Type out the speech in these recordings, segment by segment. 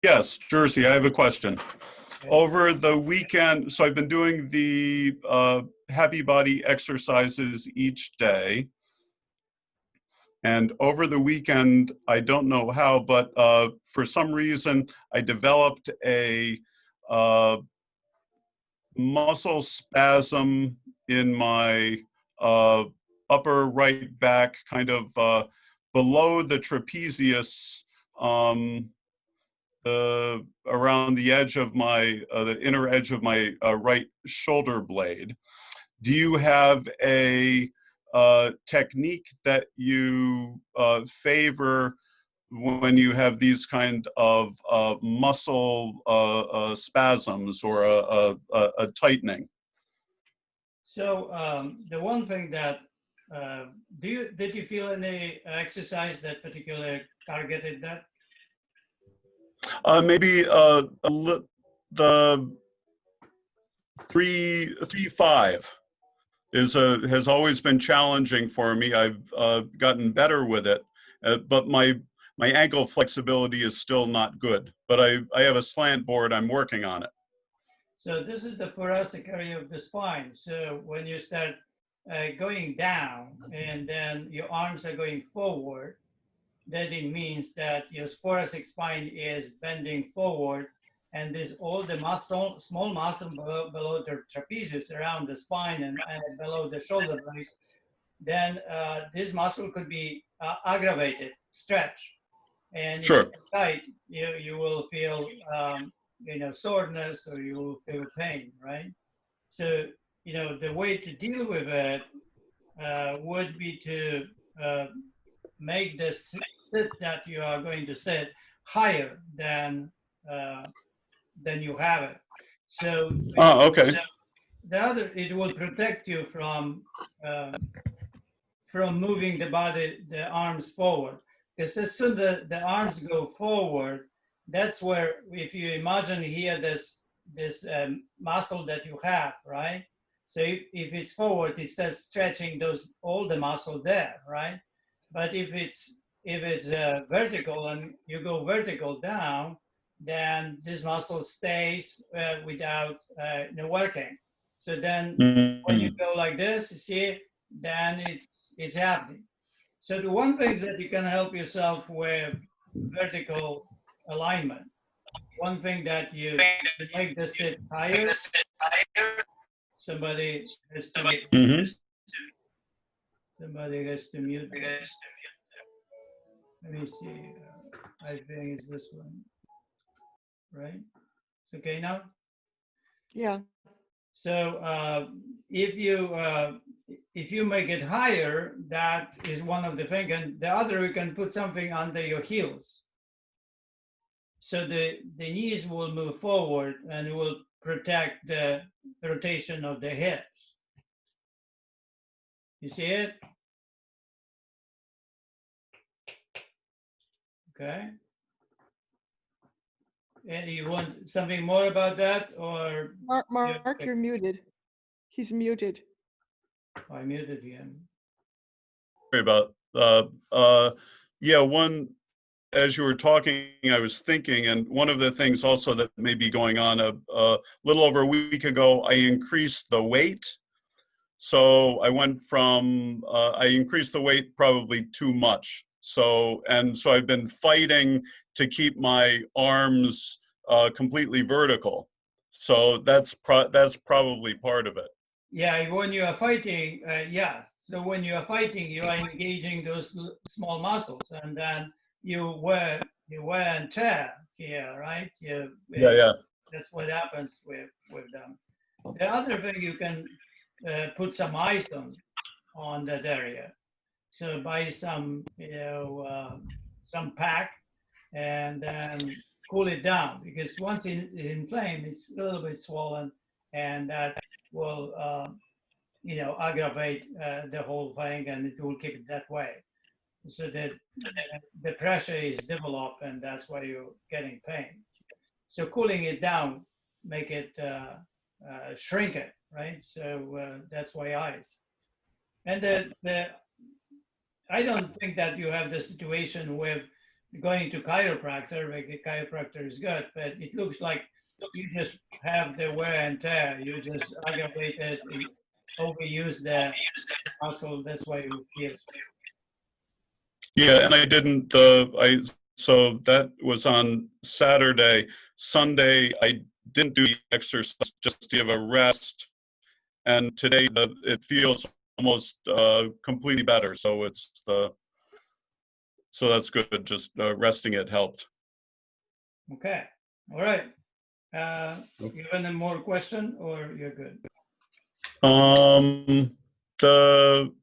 Yes, Jersey, I have a question. Okay. Over the weekend, so I've been doing the happy body exercises each day. And over the weekend, I don't know how, but for some reason, I developed a uh, muscle spasm in my uh, upper right back, kind of below the trapezius, um, around the edge of my, the inner edge of my right shoulder blade. Do you have a technique that you favor when you have these kind of muscle spasms or a tightening? So the one thing that did you feel any exercise that particularly targeted that? Maybe the 3-5 is has always been challenging for me. I've gotten better with it, but my ankle flexibility is still not good. But I have a slant board. I'm working on it. So this is the thoracic area of the spine. So when you start going down and then your arms are going forward, that it means that your thoracic spine is bending forward, and this all the muscle, small muscle below the trapezius around the spine and below the shoulder blades, then this muscle could be aggravated, stretched. And if Sure. it's tight, you will feel soreness, or you will feel pain, right? So the way to deal with it would be to uh, make the sit that you are going to sit higher uh, than you have it. So Oh, okay. the other, it will protect you from moving the body, the arms forward. Because as soon as the arms go forward, that's where, if you imagine here, this muscle that you have, right? So if it's forward, it starts stretching those all the muscle there, right? But if it's vertical and you go vertical down, then this muscle stays without working. So then when you Mm-hmm. go like this, you see, then it's happening. So the one thing that you can help yourself with vertical alignment. One thing that you make the sit higher. Somebody has to Mm-hmm. somebody has to mute them. Let me see. I think it's this one, right? It's okay now. Yeah. So if you make it higher, that is one of the things, and the other, you can put something under your heels. So the knees will move forward and it will protect the rotation of the hips. You see it? Okay. And you want something more about that, or Mark, you're muted. He's muted. I muted him. Sorry about yeah, one, as you were talking, I was thinking, and one of the things also that may be going on, a little over a week ago, I increased the weight. So I increased the weight probably too much. So I've been fighting to keep my arms completely vertical. So that's probably part of it. Yeah, when you are fighting, yeah. So when you are fighting, you are engaging those small muscles, and then you wear and tear here, right? Yeah, yeah. That's what happens with them. The other thing, you can put some ice on that area. So buy some pack, and then cool it down, because once it's inflamed, it's a little bit swollen, and that will aggravate the whole thing, and it will keep it that way. So that the pressure is developed, and that's why you're getting pain. So cooling it down, make it shrink it, right? So that's why ice. And I don't think that you have the situation with going to chiropractor, like a chiropractor is good, but it looks like you just have the wear and tear. You just aggravate it, overuse the muscle. That's why you feel. Yeah, and I didn't. So that was on Saturday. Sunday, I didn't do the exercise just to give a rest. And today, it feels almost completely better. So that's good. Just resting it helped. Okay. All right. You have any more question or you're good?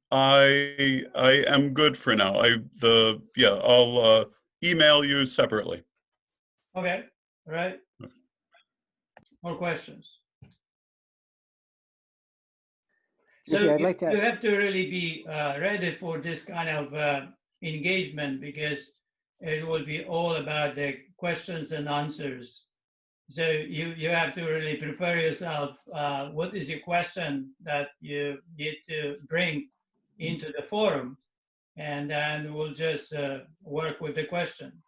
I am good for now. I'll email you separately. Okay. All right. More questions. So I'd like to. you have to really be ready for this kind of engagement because it will be all about the questions and answers. So you have to really prepare yourself. What is your question that you need to bring into the forum? And then we'll just work with the question.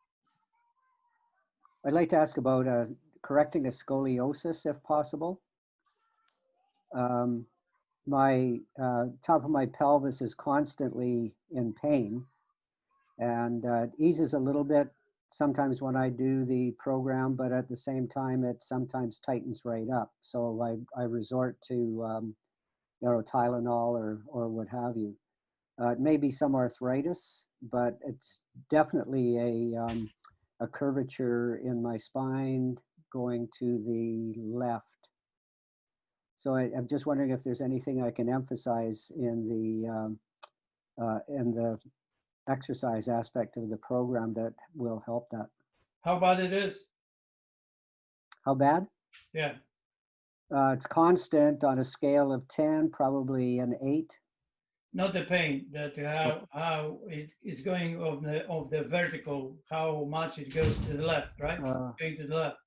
I'd like to ask about correcting a scoliosis, if possible. My top of my pelvis is constantly in pain, and it eases a little bit sometimes when I do the program, but at the same time, it sometimes tightens right up. So I resort to Tylenol or what have you. It may be some arthritis, but it's definitely a curvature in my spine going to the left. So I'm just wondering if there's anything I can emphasize in the exercise aspect of the program that will help that. How bad it is? How bad? Yeah. It's constant on a scale of 10, probably an 8. Not the pain, that how it is going of the vertical, how much it goes to the left, right? Going to the left.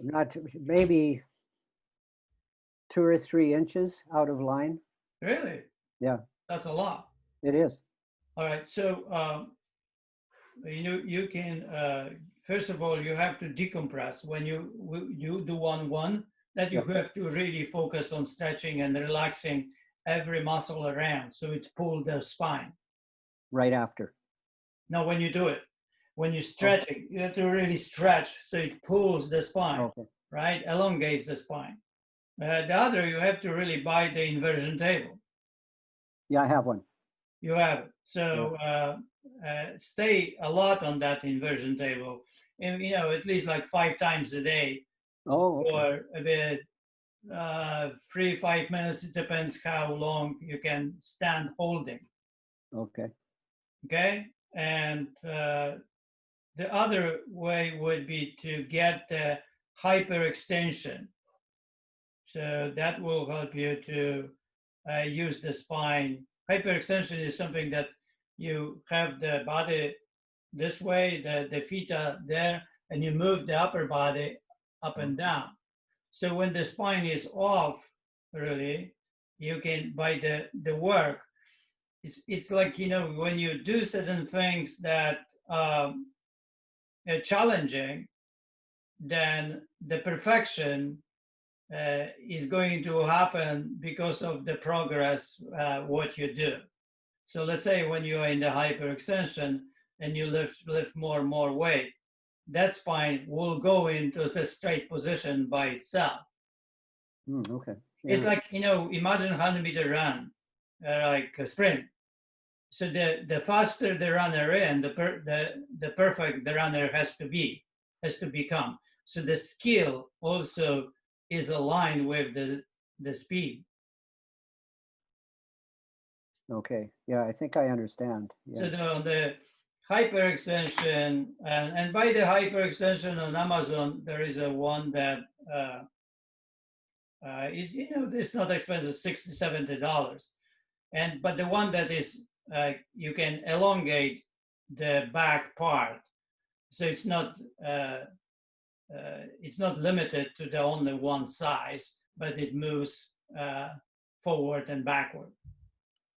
Not maybe 2 or 3 inches out of line. Really? Yeah. That's a lot. It is. All right. So you can first of all you have to decompress when you do 1-1. That you have to really focus on stretching and relaxing every muscle around, so it pulls the spine. Right after. No, when you do it, when you stretch it, you have to really stretch so it pulls the spine, right? Elongates the spine. The other, you have to really buy the inversion table. Yeah, I have one. You have it. So stay a lot on that inversion table, and at least like 5 times a day, or a bit 3-5 minutes. It depends how long you can stand holding. Okay, and the other way would be to get the hyperextension. So that will help you to use the spine. Hyperextension is something that you have the body this way, the feet are there, and you move the upper body up and down. So when the spine is off, really, you can, by the work, it's like, when you do certain things that are challenging, then the perfection is going to happen because of the progress, what you do. So let's say when you are in the hyperextension and you lift more and more weight, that spine will go into the straight position by itself. Yeah. It's like, imagine 100-meter run, like a sprint. So the faster the runner is, the perfect the runner has to become. So the skill also is aligned with the speed. Okay. Yeah, I think I understand. Yeah. So the hyperextension, and by the hyperextension on Amazon, there is a one that is, it's not expensive, $60-$70. But the one that is, you can elongate the back part. So it's not limited to the only one size, but it moves forward and backward.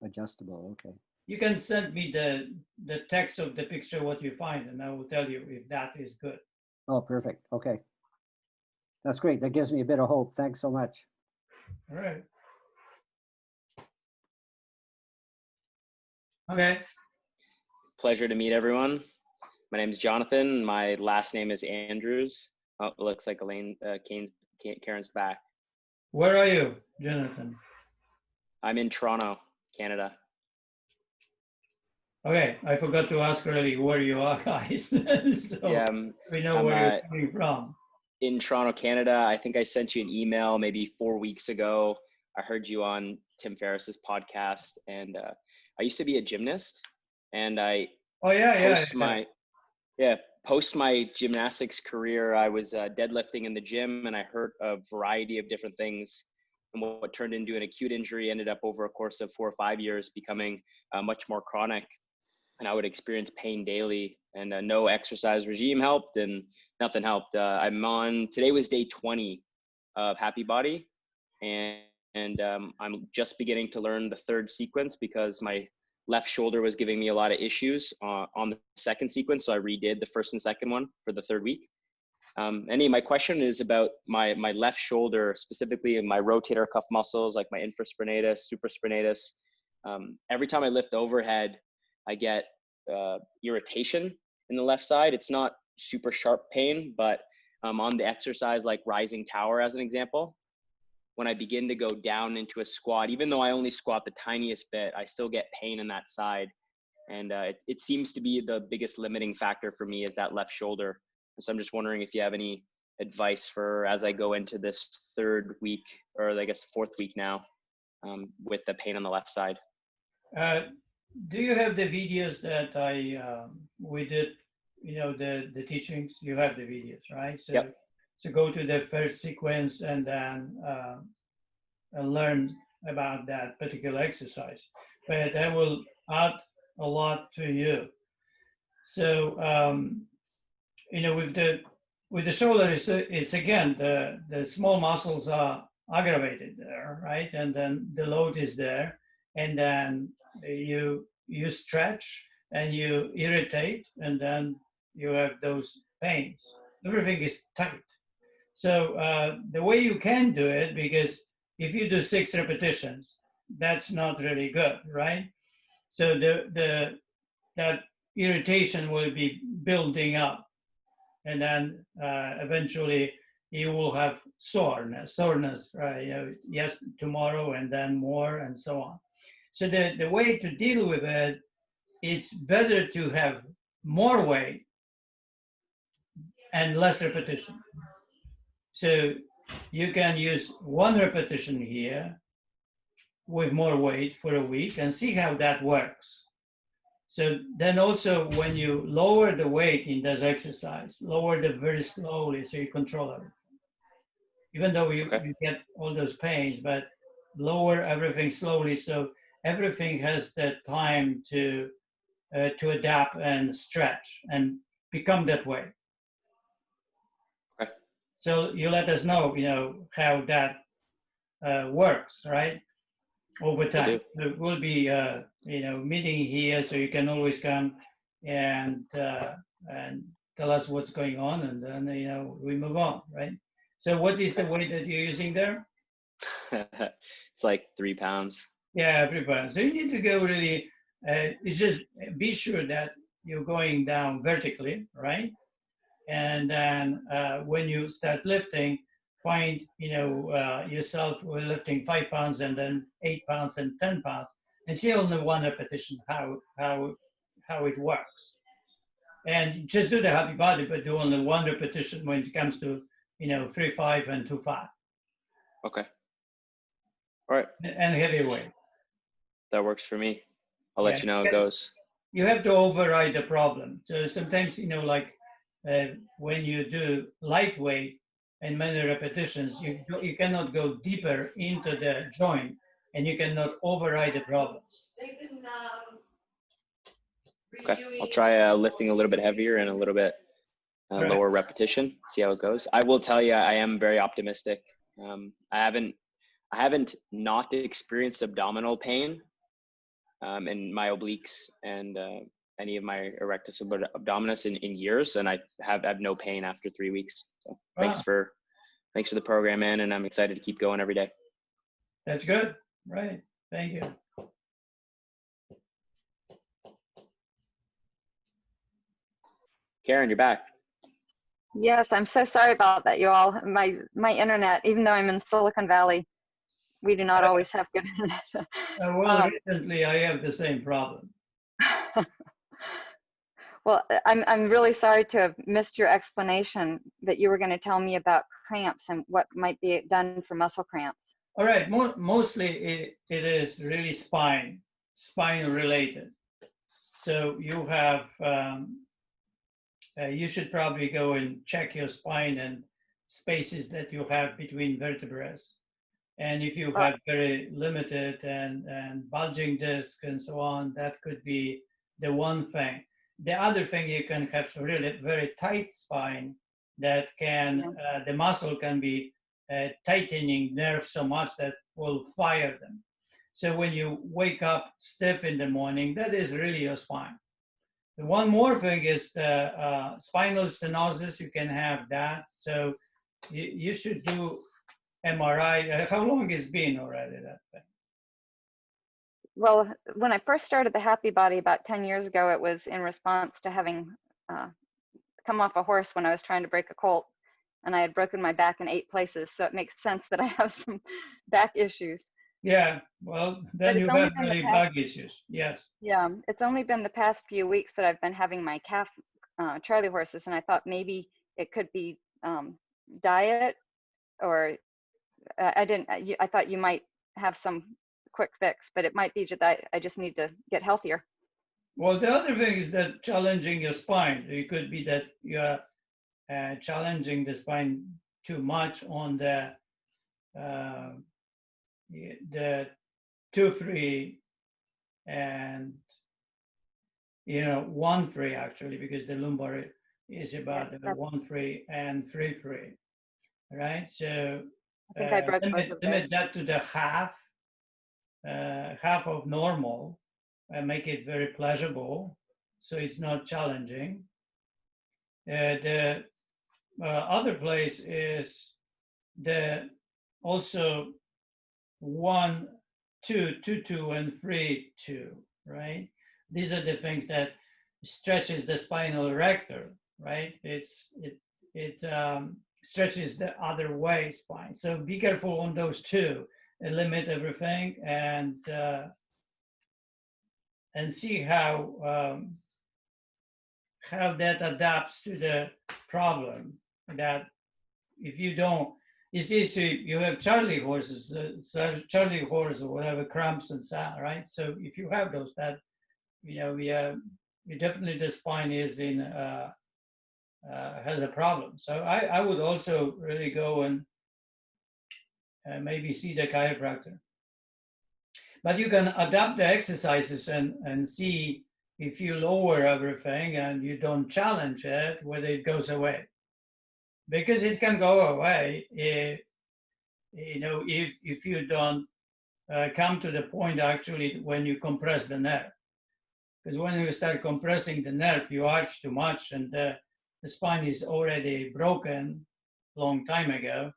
Adjustable. Okay. you can send me the text of the picture what you find, and I will tell you if that is good. Oh, perfect. Okay. That's great. That gives me a bit of hope. Thanks so much. All right. Okay. Pleasure to meet everyone. My name is Jonathan. My last name is Andrews. Oh, it looks like Elaine, Karen's back. Where are you, Jonathan? I'm in Toronto, Canada. Okay, I forgot to ask early where you are, guys. So Yeah, we know where you're coming from. In Toronto, Canada. I think I sent you an email maybe 4 weeks ago. I heard you on Tim Ferriss's podcast, and I used to be a gymnast, and I Oh yeah, post my gymnastics career, I was deadlifting in the gym, and I hurt a variety of different things. And what turned into an acute injury ended up over a course of 4 or 5 years becoming much more chronic. And I would experience pain daily, and no exercise regime helped, and nothing helped. Today was day 20 of Happy Body, and I'm just beginning to learn the third sequence because my left shoulder was giving me a lot of issues on the second sequence. So I redid the first and second one for the third week. My question is about my left shoulder, specifically in my rotator cuff muscles, like my infraspinatus, supraspinatus. Every time I lift overhead, I get irritation in the left side. It's not super sharp pain, but on the exercise, like rising tower as an example, when I begin to go down into a squat, even though I only squat the tiniest bit, I still get pain in that side. And it seems to be the biggest limiting factor for me is that left shoulder. And so I'm just wondering if you have any advice for as I go into this third week, or I guess fourth week now, with the pain on the left side. Do you have the videos that we did, the teachings? You have the videos, right? So, yep. So go to the first sequence and then learn about that particular exercise. But I will add a lot to you. So, with the shoulder, it's again, the small muscles are aggravated there, right? And then the load is there. And then you stretch and you irritate, and then you have those pains. Everything is tight. So the way you can do it, because if you do 6 repetitions, that's not really good, right? So that irritation will be building up, and then eventually you will have soreness, right? Yes, tomorrow, and then more, and so on. So the way to deal with it, it's better to have more weight and less repetition. So you can use 1 repetition here with more weight for a week and see how that works. So then also when you lower the weight in this exercise, lower it very slowly so you control everything. Even though you get all those pains, but lower everything slowly so everything has the time to adapt and stretch and become that way. Okay. So you let us know, how that works, right? Over time. There will be, meeting here, so you can always come and tell us what's going on, and then, we move on, right? So what is the weight that you're using there? It's like 3 pounds. Yeah, 3 pounds. So you need to go really, it's just be sure that you're going down vertically, right? And then when you start lifting, find yourself lifting 5 pounds and then 8 pounds and 10 pounds, and see only 1 repetition how it works. And just do the Happy Body, but do only 1 repetition when it comes to 3-5 and 2-5. Okay. All right. And heavy weight. That works for me. I'll let you know how it goes. You have to override the problem. So sometimes when you do lightweight and many repetitions, you cannot go deeper into the joint, and you cannot override the problem. Okay, I'll try lifting a little bit heavier and a little bit lower repetition. See how it goes. I will tell you, I am very optimistic. I haven't not experienced abdominal pain in my obliques and any of my erectus abdominis in years, and I have no pain after 3 weeks. So thanks for the program, man, and I'm excited to keep going every day. That's good. Right. Thank you. Karen, you're back. Yes, I'm so sorry about that, you all. My internet, even though I'm in Silicon Valley, we do not always have good internet. Well, recently I have the same problem. Well, I'm really sorry to have missed your explanation that you were going to tell me about cramps and what might be done for muscle cramps. All right, mostly it is really spine related. So you have, you should probably go and check your spine and spaces that you have between vertebrae. And if you have very limited and bulging disc and so on, that could be the one thing. The other thing, you can have really very tight spine that can, the muscle can be tightening nerves so much that will fire them. So when you wake up stiff in the morning, that is really your spine. The one more thing is the spinal stenosis. You can have that. So you should do MRI. How long has been already that thing? Well, when I first started the Happy Body about 10 years ago, it was in response to having come off a horse when I was trying to break a colt, and I had broken my back in 8 places. So it makes sense that I have some back issues. Yeah, well, then you have really back issues. Yes. Yeah, it's only been the past few weeks that I've been having my calf Charlie horses, and I thought maybe it could be diet, or I thought you might have some quick fix, but it might be that I just need to get healthier. Well, the other thing is that challenging your spine. It could be that you are challenging the spine too much on the 2-3 and 1-3 actually, because the lumbar is about 1-3 and 3-3, right? So I think I broke limit that to the half of normal and make it very pleasurable, so it's not challenging. The other place is the also 1-2, 2-2, and 3-2, right? These are the things that stretches the spinal erector, right? It stretches the other way spine. So be careful on those two and limit everything and see how that adapts to the problem. That if you don't, it's easy. You have Charlie horses, Charlie horse or whatever, cramps and so, right? So if you have those, that definitely the spine is in has a problem. So I would also really go and maybe see the chiropractor. But you can adapt the exercises and see if you lower everything and you don't challenge it, whether it goes away. Because it can go away if you don't come to the point actually when you compress the nerve. Because when you start compressing the nerve, you arch too much and the spine is already broken long time ago.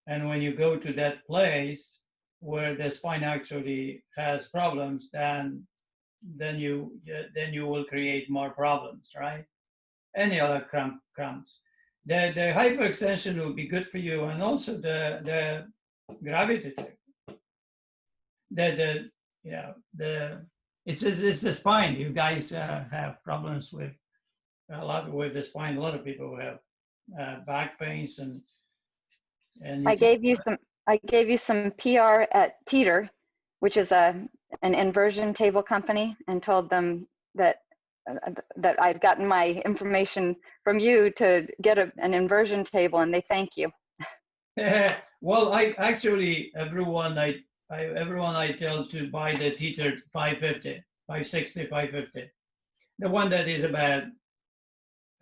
And when you go to that place where the spine actually has problems, then you will create more problems, right? Any other cramps. The hyperextension will be good for you, and also the gravity take. It's the spine. You guys have problems with a lot with the spine. A lot of people have back pains and I gave you some PR at Teeter, which is an inversion table company, and told them that I'd gotten my information from you to get an inversion table, and they thank you. Well, I actually everyone I tell to buy the Teeter 550, 560, 550, the one that is about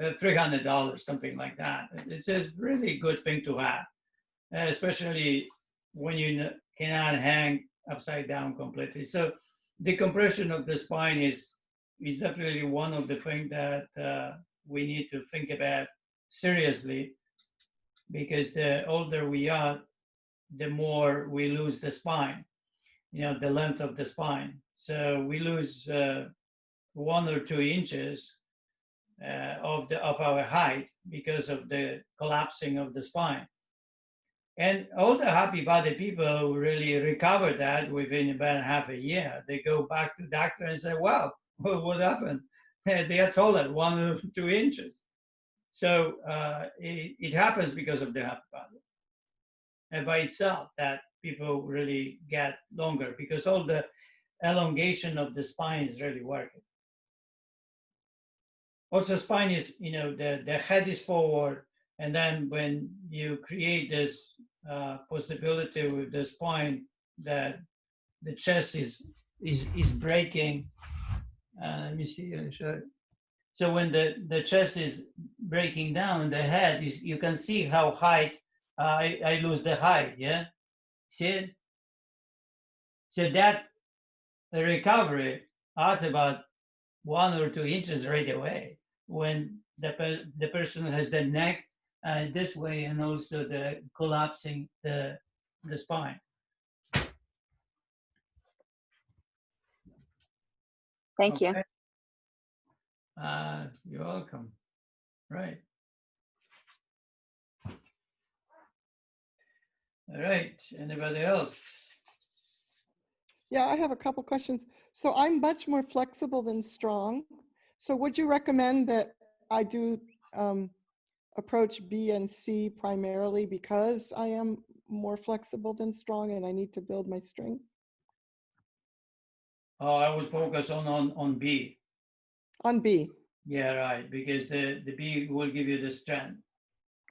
$300, something like that. It's a really good thing to have, especially when you cannot hang upside down completely. So decompression of the spine is definitely one of the things that we need to think about seriously, because the older we are, the more we lose the spine, the length of the spine. So we lose 1 or 2 inches of our height because of the collapsing of the spine. And all the happy body people really recover that within about half a year. They go back to the doctor and say, "Wow, what happened?" They are taller 1 or 2 inches. So it happens because of the happy body. And by itself, that people really get longer because all the elongation of the spine is really working. Also, spine is, the head is forward, and then when you create this possibility with the spine that the chest is breaking. Let me see. So when the chest is breaking down, the head is, you can see how high I lose the height. Yeah, see it. So that recovery adds about 1 or 2 inches right away when the person has the neck this way, and also the collapsing the spine. Thank you. You're welcome. Right. All right. Anybody else? Yeah, I have a couple questions. So I'm much more flexible than strong. So would you recommend that I do approach B and C primarily because I am more flexible than strong and I need to build my strength? Oh, I would focus on B. On B. Yeah, right. Because the B will give you the strength.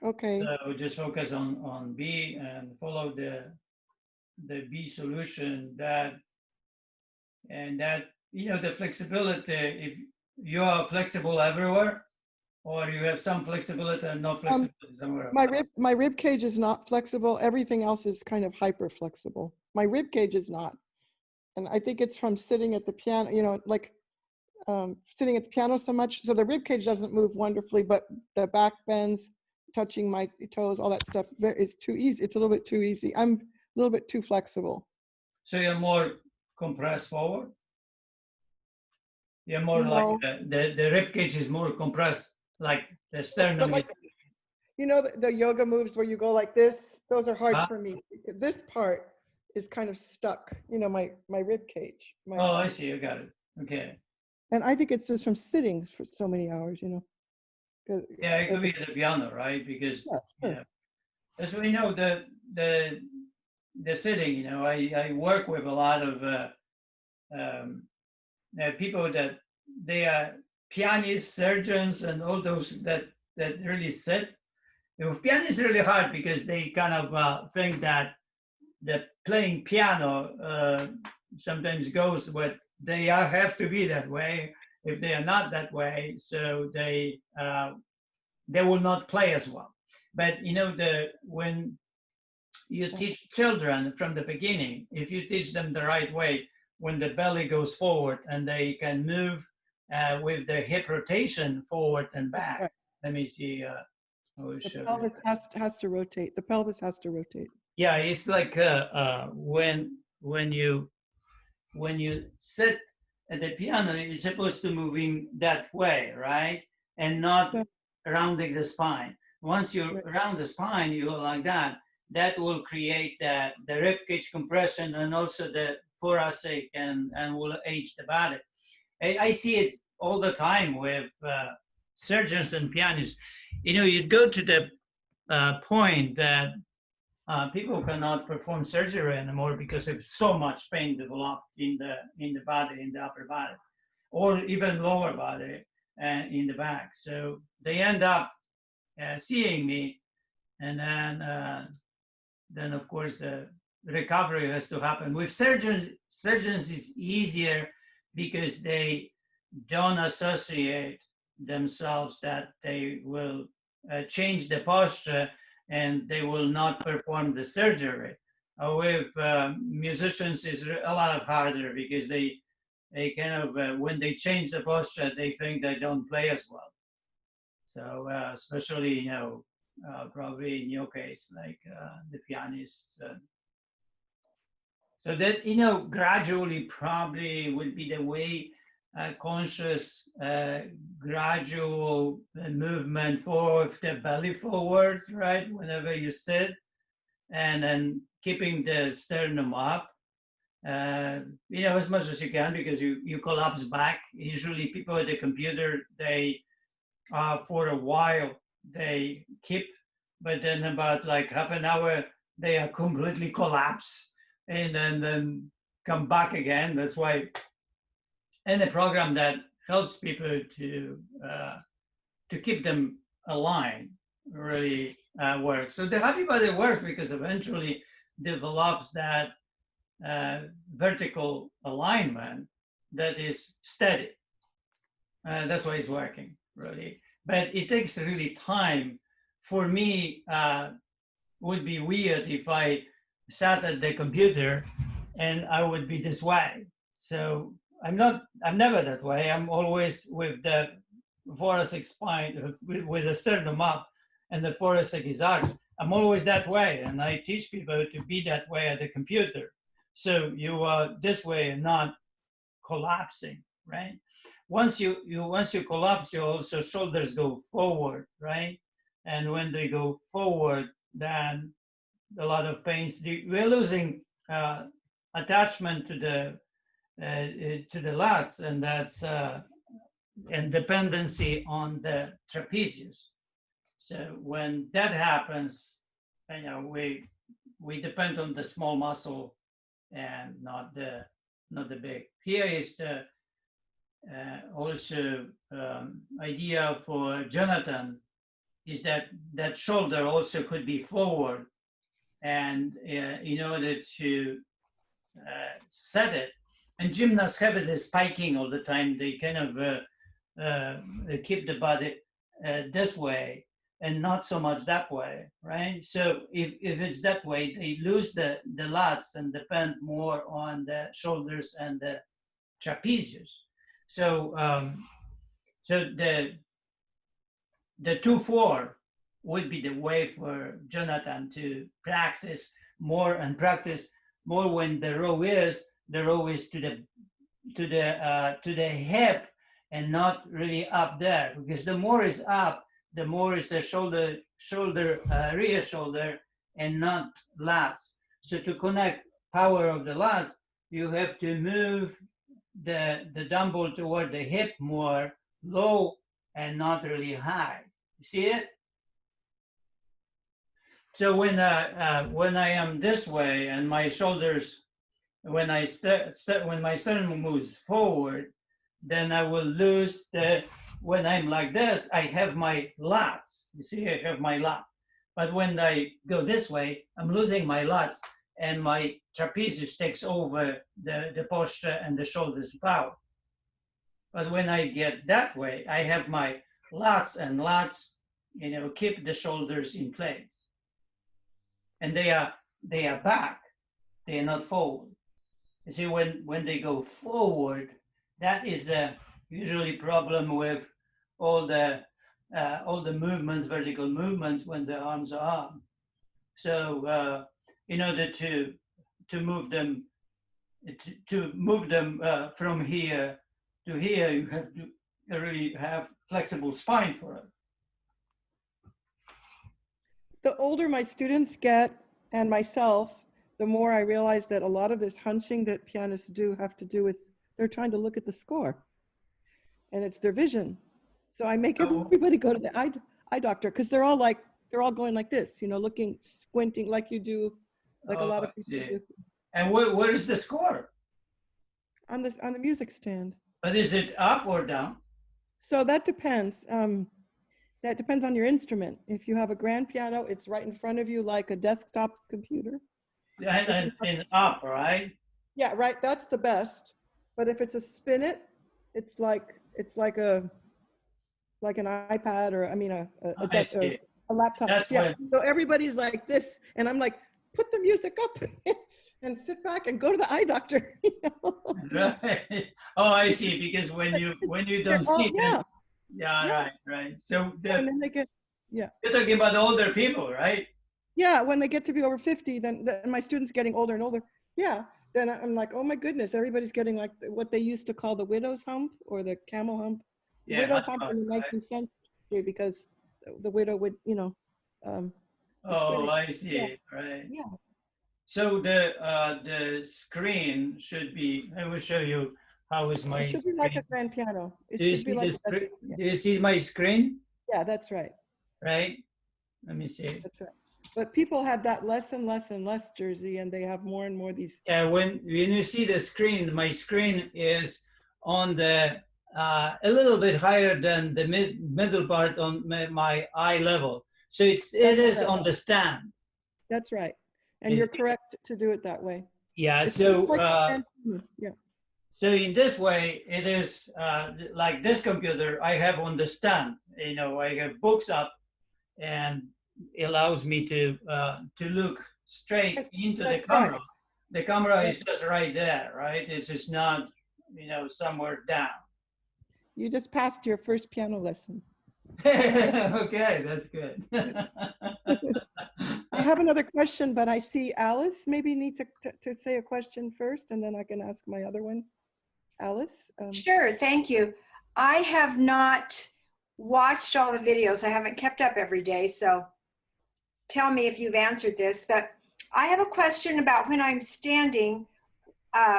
Okay. So just focus on B and follow the B solution the flexibility, if you are flexible everywhere, or you have some flexibility and no flexibility somewhere. My rib cage is not flexible. Everything else is kind of hyper flexible. My rib cage is not. And I think it's from sitting at the piano, sitting at the piano so much. So the rib cage doesn't move wonderfully, but the back bends, touching my toes, all that stuff is too easy. It's a little bit too easy. I'm a little bit too flexible. So you're more compressed forward? You're more No. like the rib cage is more compressed, like the sternum. Like, the yoga moves where you go like this, those are hard for me. This part is kind of stuck, my rib cage. Oh, I see. I got it. Okay. And I think it's just from sitting for so many hours, Yeah, it could be the piano, right? Because as we know, the sitting, I work with a lot of people that they are pianists, surgeons, and all those that really sit. With piano is really hard because they kind of think that the playing piano sometimes goes, but they have to be that way. If they are not that way, so they will not play as well. But when you teach children from the beginning, if you teach them the right way, when the belly goes forward and they can move with the hip rotation forward and back. Let me see. The pelvis has to rotate. The pelvis has to rotate. Yeah, it's like when you sit at the piano, you're supposed to moving that way, right? And not rounding the spine. Once you round the spine, you go like that. That will create the rib cage compression and also the thoracic and will age the body. I see it all the time with surgeons and pianists. You go to the point that people cannot perform surgery anymore because of so much pain developed in the body, in the upper body, or even lower body and in the back. So they end up seeing me, and then of course the recovery has to happen. With surgeons is easier because they don't associate themselves that they will change the posture and they will not perform the surgery. With musicians is a lot harder because they they kind of, when they change the posture, they think they don't play as well. So especially, you know, probably in your case, like the pianists. So that, you know, gradually probably will be the way conscious, gradual movement for the belly forward, right? Whenever you sit, and then keeping the sternum up, you know, as much as you can, because you collapse back. Usually people at the computer, they, for a while, they keep, but then about like half an hour, they are completely collapse and then come back again. That's why any program that helps people to keep them aligned really works. So the happy body works because eventually develops that vertical alignment that is steady. That's why it's working really. But it takes really time. For me, would be weird if I sat at the computer and I would be this way. So I'm never that way. I'm always with the thoracic spine, with the sternum up and the thoracic is arched. I'm always that way. And I teach people to be that way at the computer. So you are this way and not collapsing, right? Once you collapse, your also shoulders go forward, right? And when they go forward, then a lot of pains. We're losing attachment to the lats, and that's and dependency on the trapezius. So when that happens, you know, we depend on the small muscle and not the big. Here is the also idea for Jonathan is that shoulder also could be forward, and in order to set it, and gymnasts have this spiking all the time. They kind of keep the body this way and not so much that way, right? So if it's that way, they lose the lats and depend more on the shoulders and the trapezius. So so the 2-4 would be the way for Jonathan to practice more and practice more when the row is to the hip and not really up there, because the more is up, the more is the rear shoulder and not lats. So to connect power of the lats, you have to move the dumbbell toward the hip more low and not really high. You see it? So when I am this way and my shoulders, when my sternum moves forward, then I will lose the. When I'm like this, I have my lats. You see, I have my lat. But when I go this way, I'm losing my lats, and my trapezius takes over the posture and the shoulders power. But when I get that way, I have my lats, and lats, you know, keep the shoulders in place. And they are back, they are not forward. You see, when they go forward, that is the usually problem with all the movements, vertical movements, when the arms are up. So in order to move them from here to here, you have to really have flexible spine for it. The older my students get, and myself, the more I realize that a lot of this hunching that pianists do have to do with, they're trying to look at the score. And it's their vision. So I make everybody go to the eye doctor, because they're all going like this, you know, looking, squinting like you do, like a lot of people do. And where is the score? On the music stand. But is it up or down? So that depends. That depends on your instrument. If you have a grand piano, it's right in front of you like a desktop computer. And up, right? Yeah, right. That's the best. But if it's a spinet, it's like an iPad, or I mean a laptop. That's yeah. So everybody's like this, and I'm like, put the music up. and sit back and go to the eye doctor. You know? Right. Oh, I see. Because when you don't see yeah, them, yeah, right. So and then they get, you're talking about older people, right? yeah, when they get to be over 50, then my students getting older and older. Yeah, then I'm like, oh my goodness, everybody's getting like what they used to call the widow's hump or the camel hump. The Yeah, widow's hump right. in the 19th century because the widow would, you know, Oh, I yeah, see. Right. yeah. So the screen should be. I will show you how is my It should be like a screen. grand piano. It Do you should be see like the a, screen? yeah. Do you see my screen? Yeah, that's right. Right. Let me see. That's right. But people have that less and less and less, Jersey, and they have more and more these. Yeah. When you see the screen, my screen is on the a little bit higher than the middle part on my eye level. So it is right. on the stand. That's right. And you're correct to do it that way. Yeah. It's So like yeah. so in this way, it is like this computer I have on the stand. You know, I have books up, and it allows me to look straight into the camera. Right. The camera is just right there, right? It's just not, you know, somewhere down. You just passed your first piano lesson. Okay, that's good. I have another question, but I see Alice maybe need to say a question first, and then I can ask my other one. Alice? Sure, thank you. I have not watched all the videos. I haven't kept up every day, so tell me if you've answered this. But I have a question about when I'm standing,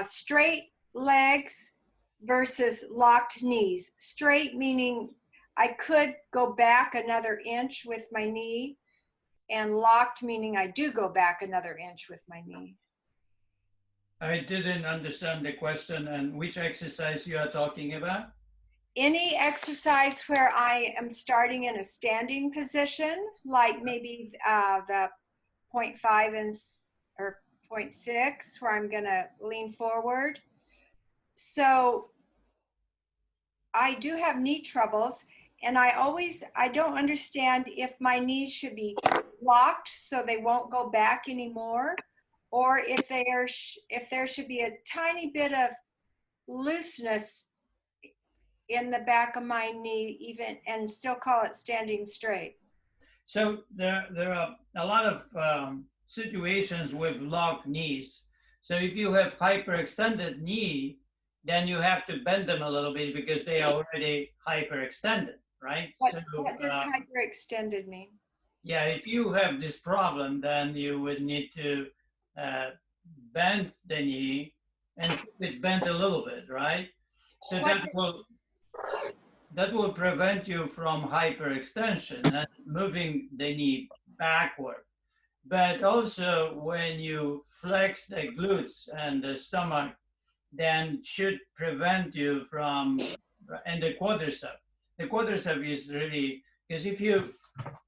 straight legs versus locked knees. Straight meaning I could go back another inch with my knee, and locked meaning I do go back another inch with my knee. I didn't understand the question, and which exercise you are talking about? Any exercise where I am starting in a standing position, like maybe the 0.5 or 0.6, where I'm gonna lean forward. So I do have knee troubles, and I don't understand if my knees should be locked so they won't go back anymore, or if there should be a tiny bit of looseness in the back of my knee, even, and still call it standing straight. So there are a lot of situations with locked knees. So if you have hyperextended knee, then you have to bend them a little bit because they are already hyperextended, right? What does hyperextended mean? Yeah, if you have this problem, then you would need to bend the knee and keep it bent a little bit, right? So that will prevent you from hyperextension and moving the knee backward. But also when you flex the glutes and the stomach, then should prevent you from, and the quadricep. The quadricep is really, because if you,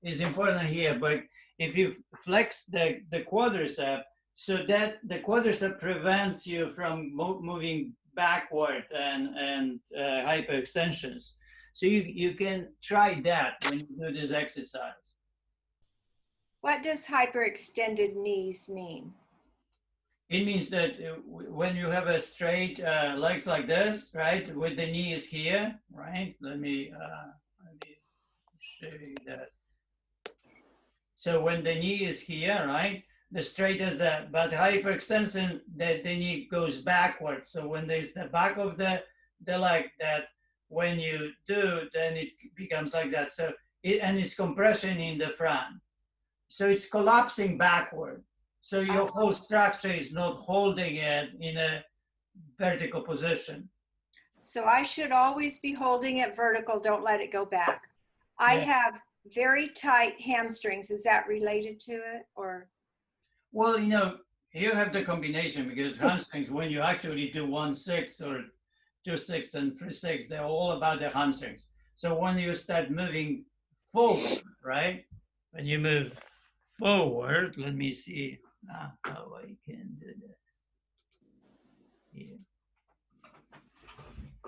is important here, but if you flex the quadricep, so that the quadricep prevents you from moving backward and hyperextensions. So you can try that when you do this exercise. What does hyperextended knees mean? It means that when you have a straight legs like this, right, with the knees here, right? Let me show you that. So when the knee is here, right, the straight is that, but hyperextension, the knee goes backwards. So when there's the back of the leg, that when you do, then it becomes like that. So and it's compression in the front. So it's collapsing backward. So your whole structure is not holding it in a vertical position. So I should always be holding it vertical, don't let it go back. I have very tight hamstrings. Is that related to it, or? Well, you know, you have the combination, because hamstrings, when you actually do 1/6 or 2/6 and 3/6, they're all about the hamstrings. So when you start moving forward, right? When you move forward, let me see how I can do this. Here.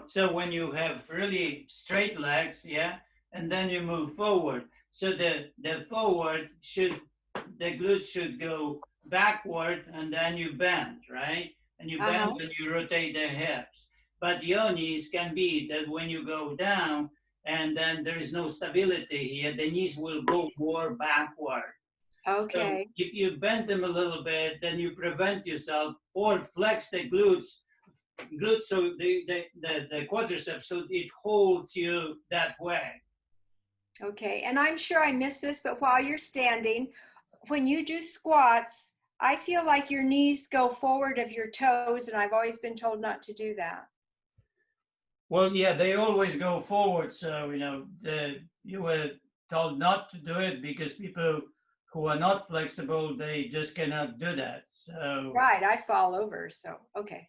So when you have really straight legs, yeah, and then you move forward. So the forward should, the glutes should go backward and then you bend, right? And you bend when you rotate the hips. But your knees can be that when you go down and then there is no stability here, the knees will go more backward. Okay. So if you bend them a little bit, then you prevent yourself, or flex the glutes so the quadriceps, so it holds you that way. Okay. And I'm sure I missed this, but while you're standing, when you do squats, I feel like your knees go forward of your toes, and I've always been told not to do that. Well, yeah, they always go forward. So, you know, you were told not to do it because people who are not flexible, they just cannot do that. So, Right. I fall over. So, okay.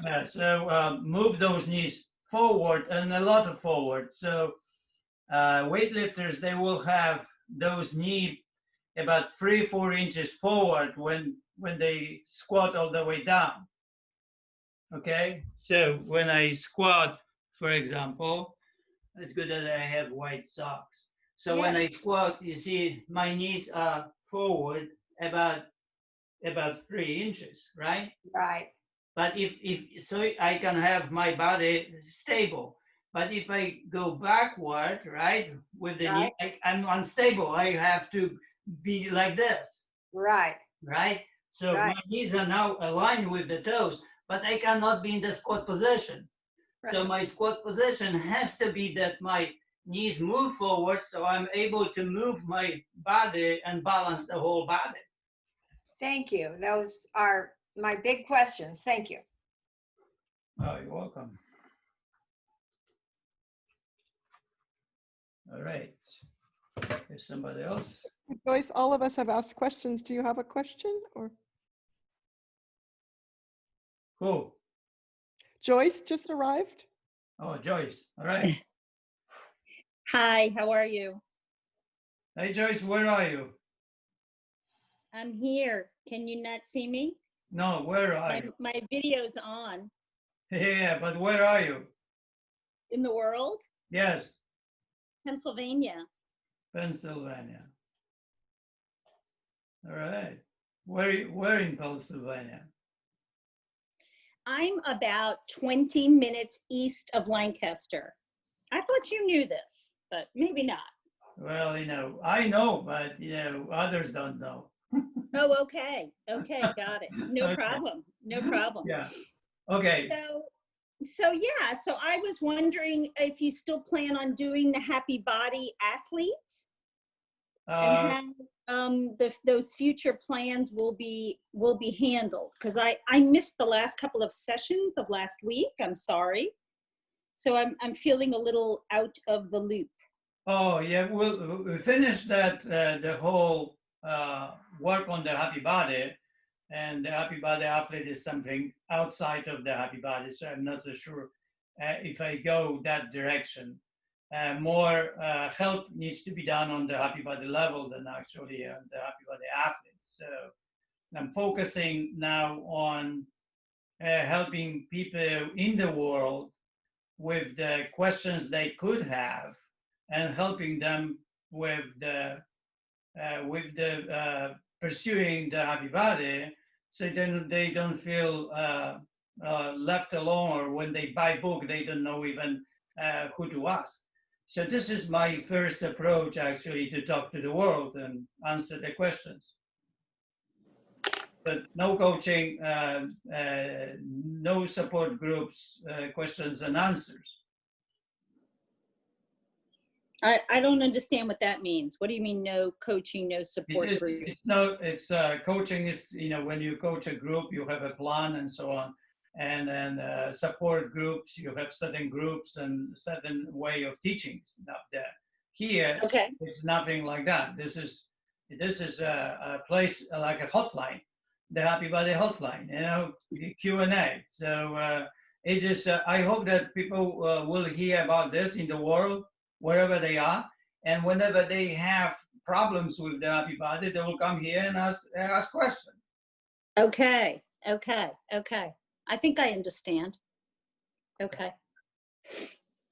yeah, so move those knees forward and a lot of forward. So, weightlifters, they will have those knees about 3-4 inches forward when they squat all the way down. Okay, so when I squat, for example, it's good that I have white socks. So when I squat, you see my knees are forward about 3 inches, right? Right. But if so, I can have my body stable. But if I go backward, right, with the knee, I'm unstable. I have to be like this. Right. Right. So my knees are now aligned with the toes, but I cannot be in the squat position. Right. So my squat position has to be that my knees move forward, so I'm able to move my body and balance the whole body. Thank you. Those are my big questions. Thank you. Oh, you're welcome. All right. There's somebody else. Joyce, all of us have asked questions. Do you have a question or? Who? Joyce just arrived. Oh, Joyce. All right. Hi, how are you? Hey, Joyce, where are you? I'm here. Can you not see me? No, where are you? My video's on. Yeah, but where are you? In the world? Yes. Pennsylvania. Pennsylvania. All right. Where in Pennsylvania? I'm about 20 minutes east of Lancaster. I thought you knew this, but maybe not. Well, you know, I know, but, you know, others don't know. Oh, okay. Okay, got it. No Okay. problem. No problem. Yeah. Okay. So yeah, so I was wondering if you still plan on doing the Happy Body Athlete and how those future plans will be handled, because I missed the last couple of sessions of last week. I'm sorry. So I'm feeling a little out of the loop. Oh yeah, we finished that the whole work on the Happy Body, and the Happy Body Athlete is something outside of the Happy Body, so I'm not so sure if I go that direction. More help needs to be done on the Happy Body level than actually on the Happy Body Athlete. So I'm focusing now on helping people in the world with the questions they could have, and helping them with the pursuing the Happy Body, so then they don't feel left alone, or when they buy book, they don't know even who to ask. So this is my first approach, actually, to talk to the world and answer the questions. But no coaching, no support groups, questions and answers. I don't understand what that means. What do you mean no coaching, no support group? It's coaching is, you know, when you coach a group, you have a plan and so on. And then support groups, you have certain groups and certain way of teaching up there. Here, okay, it's nothing like that. This is a place like a hotline, the Happy Body hotline, you know, Q&A. So it's just, I hope that people will hear about this in the world, wherever they are, and whenever they have problems with their Happy Body, they will come here and ask questions. Okay. I think I understand. Okay,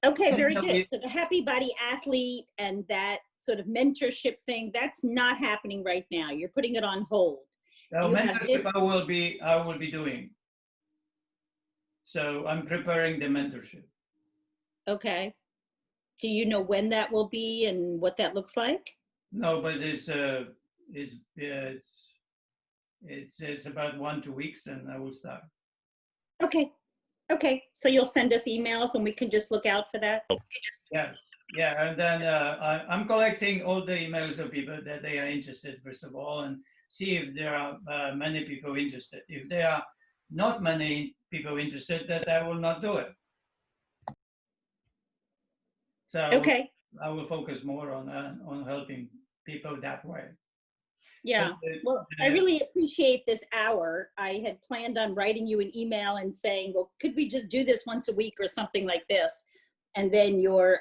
very good. So the Happy Body Athlete and that sort of mentorship thing, that's not happening right now. You're putting it on hold. So You have mentorship this. I will be doing. So I'm preparing the mentorship. Okay. Do you know when that will be and what that looks like? No, but it's about 1-2 weeks, and I will start. Okay. Okay. So you'll send us emails and we can just look out for that? Yes. Yeah, and then I'm collecting all the emails of people that they are interested, first of all, and see if there are many people interested. If there are not many people interested, that I will not do it. So Okay. I will focus more on helping people that way. Yeah. So Well, I really appreciate this hour. I had planned on writing you an email and saying, well, could we just do this once a week or something like this? And then your,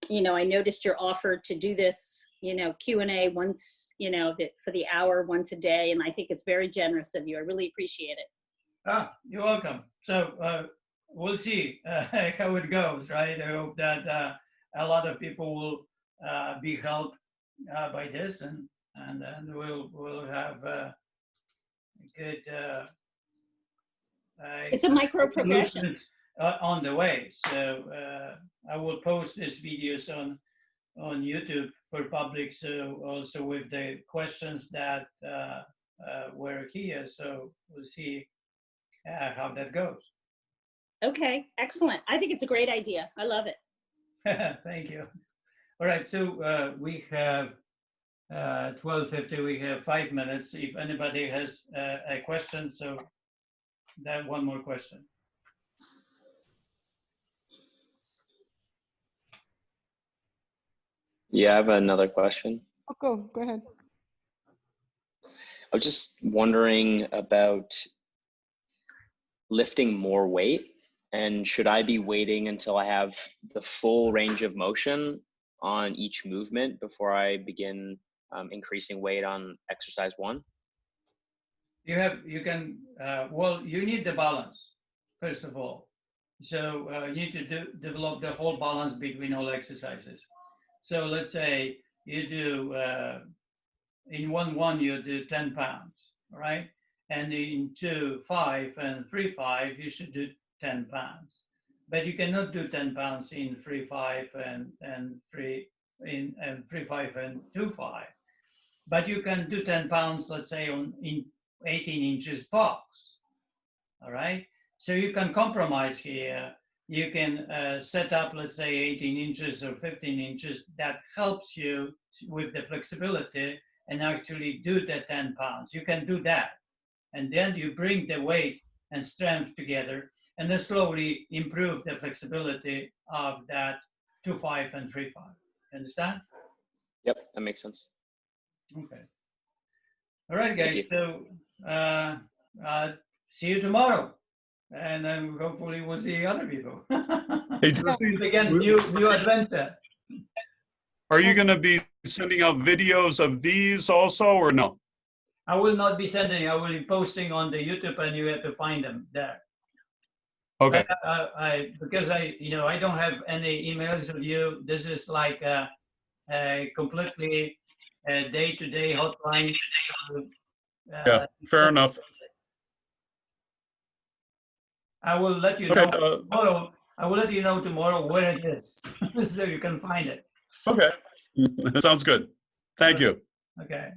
you know, I noticed your offer to do this, you know, Q&A once, you know, for the hour once a day. And I think it's very generous of you. I really appreciate it. Ah, you're welcome. So we'll see how it goes, right? I hope that a lot of people will be helped by this, and then we'll have a good It's a micro progression. solutions on the way. So I will post these videos on YouTube for public. So also with the questions that were here. So we'll see how that goes. Okay, excellent. I think it's a great idea. I love it. Thank you. All right, so we have 12:50. We have 5 minutes. If anybody has a question, so that one more question. Yeah, I have another question. Oh, go ahead. I was just wondering about lifting more weight, and should I be waiting until I have the full range of motion on each movement before I begin increasing weight on exercise 1? You can, well, you need the balance, first of all. So you need to develop the whole balance between all exercises. So let's say you do, in 1-1, you do 10 pounds, right? And in 2-5 and 3-5, you should do 10 pounds. But you cannot do 10 pounds in 3-5 and 3-5 and 2-5. But you can do 10 pounds, let's say, in 18 inches box. All right. So you can compromise here. You can set up, let's say, 18 inches or 15 inches. That helps you with the flexibility and actually do the 10 pounds. You can do that. And then you bring the weight and strength together and then slowly improve the flexibility of that 2-5 and 3-5. Understand? Yep, that makes sense. Okay. All right, guys. So see you tomorrow. And then hopefully we'll see other people. Hey, Jesse, again, new adventure. are you going to be sending out videos of these also, or no? I will not be sending. I will be posting on the YouTube, and you have to find them there. Okay. Because I don't have any emails of you. This is like a completely day-to-day hotline. Yeah, fair enough. I will let you know tomorrow. I will let you know tomorrow where it is, so you can find it. Okay, sounds good. Thank you. Okay,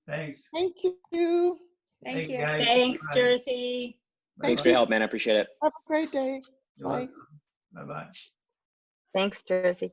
thanks. Thank you. Thank you. Guys. Thanks, Bye. Jersey. Thanks for your help, man. I appreciate it. Have a great day. Bye. Bye-bye. Thanks, Jersey.